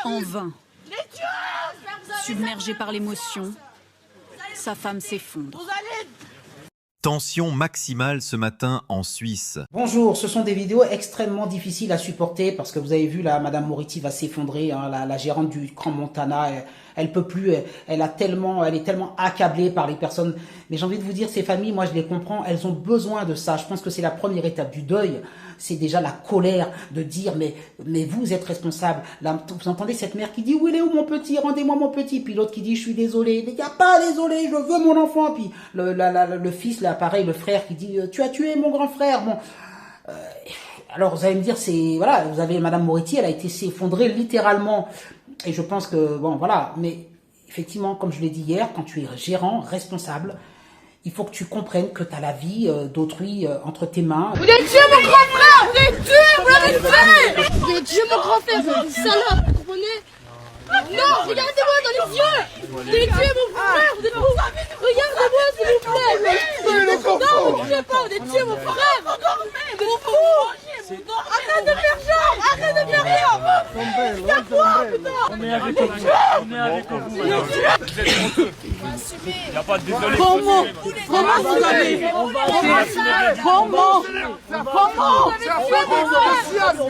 En vain. Submergé par l'émotion, sa femme s'effondre. Tension maximale ce matin en Suisse. Bonjour, ce sont des vidéos extrêmement difficiles à supporter parce que vous avez vu là, Madame Moretti va s'effondrer, hein, la gérante du Grand Montana, elle peut plus, elle est tellement accablée par les personnes. Mais j'ai envie de vous dire, ces familles, moi je les comprends, elles ont besoin de ça. Je pense que c'est la première étape du deuil. C'est déjà la colère de dire mais vous êtes responsable. Là, vous entendez cette mère qui dit où il est où mon petit, rendez-moi mon petit. Puis l'autre qui dit je suis désolé. Il n'y a pas désolé, je veux mon enfant. Puis le fils là pareil, le frère qui dit tu as tué mon grand frère. Bon. Alors vous allez me dire c'est voilà, vous avez Madame Moretti, elle a été s'effondrer littéralement. Et je pense que bon voilà, mais effectivement comme je l'ai dit hier, quand tu es gérant, responsable, il faut que tu comprennes que tu as la vie d'autrui entre tes mains. Vous avez tué mon grand frère. Vous l'avez tué, vous l'avez tué. Vous avez tué mon grand frère, vous êtes salope, vous comprenez? Non, regardez-moi dans les yeux. Vous avez tué mon frère, vous êtes fous. Regardez-moi s'il vous plaît. Non, vous ne tuez pas, vous avez tué mon frère. Vous êtes fous. Arrête de faire genre, arrête de faire rien. On est avec vous. On est avec vous. Vous êtes honteux. Il n'y a pas de désolé. Comment vous avez On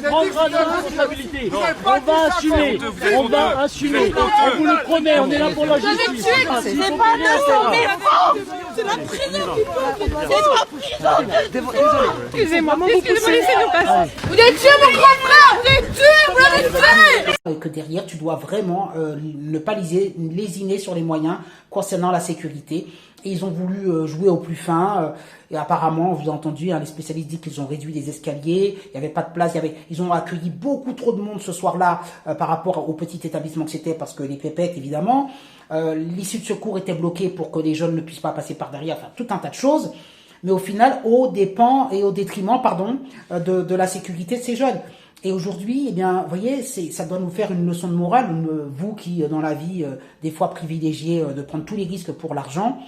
prendra nos responsabilités. On va assumer. On vous le promet, on est là pour la justice. C'est pas nous, mais c'est la prison qui peut. C'est la prison. Excusez-moi, laissez-nous passer. Vous avez tué mon grand frère, vous l'avez tué, vous l'avez tué. Et que derrière, tu dois vraiment ne pas lésiner sur les moyens concernant la sécurité. Et ils ont voulu jouer au plus fin. Et apparemment, vous avez entendu, hein, les spécialistes disent qu'ils ont réduit les escaliers. Il n'y avait pas de place. Ils ont accueilli beaucoup trop de monde ce soir-là par rapport au petit établissement que c'était, parce que les pépettes, évidemment. L'issue de secours était bloquée pour que les jeunes ne puissent pas passer par derrière. Enfin, tout un tas de choses. Mais au final, au dépens et au détriment, de la sécurité de ces jeunes. Et aujourd'hui, eh bien, vous voyez, ça doit nous faire une leçon de morale, vous qui, dans la vie, des fois privilégiez de prendre tous les risques pour l'argent.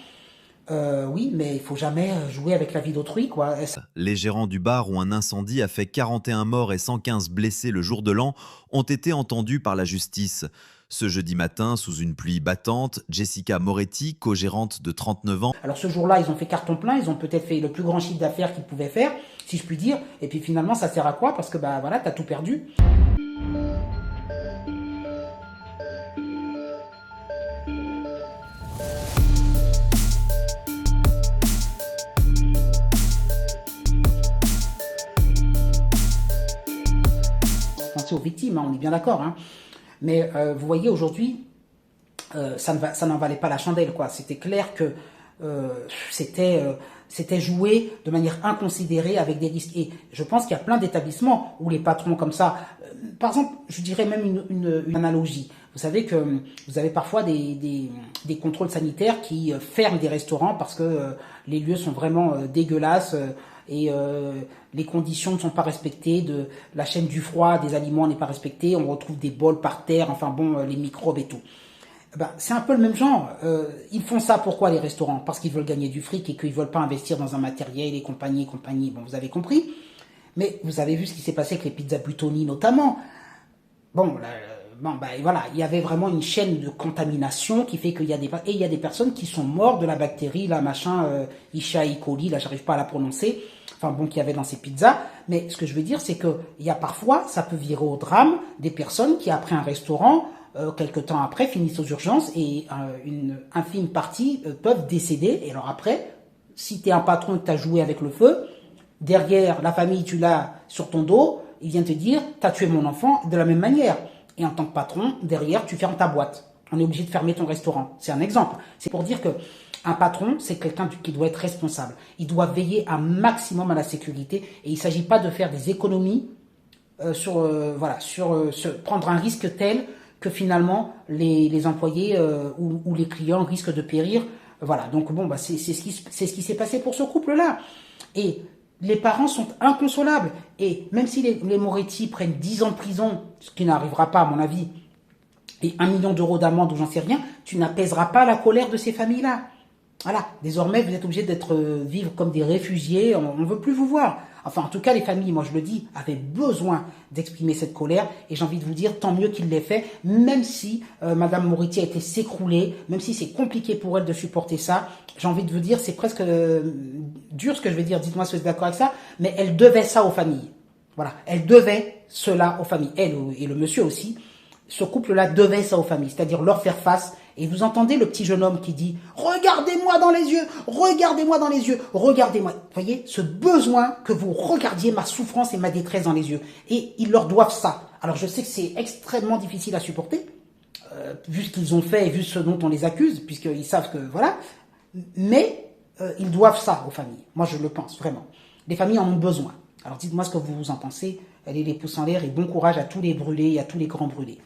Oui, mais il faut jamais jouer avec la vie d'autrui, quoi. Les gérants du bar où un incendie a fait 41 morts et 115 blessés le jour de l'an ont été entendus par la justice. Ce jeudi matin, sous une pluie battante, Jessica Moretti, co-gérante de 39 ans. Alors ce jour-là, ils ont fait carton plein, ils ont peut-être fait le plus grand chiffre d'affaires qu'ils pouvaient faire, si je puis dire. Et puis finalement, ça sert à quoi? Parce que bah voilà, t'as tout perdu. Pensez aux victimes, hein, on est bien d'accord, hein. Mais vous voyez, aujourd'hui, ça n'en valait pas la chandelle, quoi. C'était clair que c'était joué de manière inconsidérée avec des risques. Et je pense qu'il y a plein d'établissements où les patrons comme ça, par exemple, je dirais même une analogie. Vous savez que vous avez parfois des contrôles sanitaires qui ferment des restaurants parce que les lieux sont vraiment dégueulasses. Et les conditions ne sont pas respectées, la chaîne du froid des aliments n'est pas respectée, on retrouve des bols par terre, enfin bon, les microbes et tout. Ben, c'est un peu le même genre. Ils font ça pourquoi les restaurants? Parce qu'ils veulent gagner du fric et qu'ils veulent pas investir dans un matériel et compagnie. Bon, vous avez compris. Mais vous avez vu ce qui s'est passé avec les pizzas Buitoni notamment. Bon, voilà, il y avait vraiment une chaîne de contamination qui fait qu'il y a des personnes qui sont mortes de la bactérie, là, Escherichia coli, là, j'arrive pas à la prononcer. Enfin bon, qu'il y avait dans ces pizzas. Mais ce que je veux dire, c'est que il y a parfois, ça peut virer au drame, des personnes qui, après un restaurant, quelque temps après, finissent aux urgences et une infime partie peuvent décéder. Et alors après, si tu es un patron et que tu as joué avec le feu, derrière, la famille, tu l'as sur ton dos, il vient te dire, tu as tué mon enfant de la même manière. Et en tant que patron, derrière, tu fermes ta boîte. On est obligé de fermer ton restaurant. C'est un exemple. C'est pour dire que un patron, c'est quelqu'un qui doit être responsable. Il doit veiller un maximum à la sécurité et il ne s'agit pas de faire des économies prendre un risque tel que finalement les employés ou les clients risquent de périr. Voilà, donc bon, bah, c'est ce qui s'est passé pour ce couple-là. Et les parents sont inconsolables. Et même si les Moretti prennent 10 ans de prison, ce qui n'arrivera pas à mon avis, et 1 million d'euros d'amende ou j'en sais rien, tu n'apaiseras pas la colère de ces familles-là. Voilà, désormais, vous êtes obligés d'être vivre comme des réfugiés, on ne veut plus vous voir. Enfin, en tout cas, les familles, moi je le dis, avaient besoin d'exprimer cette colère. Et j'ai envie de vous dire, tant mieux qu'il l'ait fait, même si Madame Moretti a été s'écrouler, même si c'est compliqué pour elle de supporter ça. J'ai envie de vous dire, c'est presque dur ce que je vais dire, dites-moi si vous êtes d'accord avec ça, mais elle devait ça aux familles. Voilà, elle devait cela aux familles. Elle et le monsieur aussi, ce couple-là devait ça aux familles, c'est-à-dire leur faire face. Et vous entendez le petit jeune homme qui dit « Regardez-moi dans les yeux, regardez-moi dans les yeux, regardez-moi ». Vous voyez, ce besoin que vous regardiez ma souffrance et ma détresse dans les yeux. Et ils leur doivent ça. Alors je sais que c'est extrêmement difficile à supporter, vu ce qu'ils ont fait et vu ce dont on les accuse, puisqu'ils savent que voilà. Mais ils doivent ça aux familles. Moi je le pense, vraiment. Les familles en ont besoin. Alors dites-moi ce que vous en pensez. Allez les pouces en l'air et bon courage à tous les brûlés et à tous les grands brûlés.